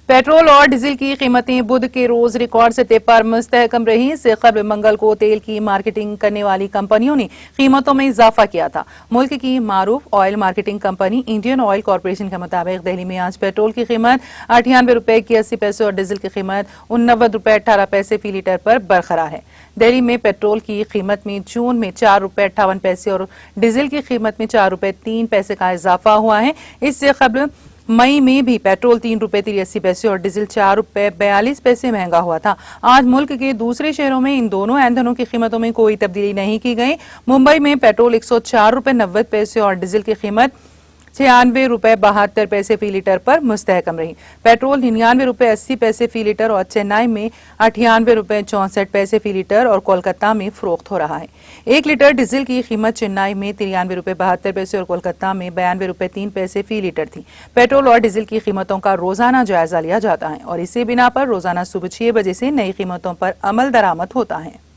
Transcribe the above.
Petrol और diesel की कीमतें बुध के रोज रिकॉर्ड सतह पर मुस्तहकम रही। इससे कबल मंगल को तेल की मार्केटिंग करने वाली कंपनियों ने कीमतों में इजाफा किया था। मुल्क की मारूफ oil marketing company Indian Oil Corporation के मुताबिक दिल्ली में आज पेट्रोल की कीमत 98 रुपए की 80 पैसे और डीजल की कीमत 89 रुपए 18 पैसे फी लीटर पर बरकरार है। दिल्ली में पेट्रोल की कीमत में जून में 4 रुपए 58 पैसे और डीजल की कीमत में 4 रुपए 3 पैसे का इजाफा हुआ है। इससे कबल मई में भी पेट्रोल 3 रुपए 83 पैसे और डीजल 4 रुपए 42 पैसे महंगा हुआ था। आज मुल्क के दूसरे शहरों में इन दोनों ईंधनों की कीमतों में कोई तब्दीली नहीं की गई। मुंबई में पेट्रोल 104 रुपए 90 पैसे और डीजल की कीमत 96 रुपए 72 पैसे फी लीटर पर मुस्तहकम रही। पेट्रोल 99 रुपए 80 पैसे फी लीटर और चेन्नई में 98 रुपए 64 पैसे फी लीटर और कोलकाता में फरोख्त हो रहा है। 1 लीटर डीजल की कीमत चेन्नई में 93 रुपए 72 पैसे और कोलकाता में 92 रुपए 3 पैसे फी लीटर थी। पेट्रोल और डीजल की कीमतों का रोजाना जायजा लिया जाता है और इसी बिना पर रोजाना सुबह 6 बजे से नई कीमतों पर अमल दरामद होता है।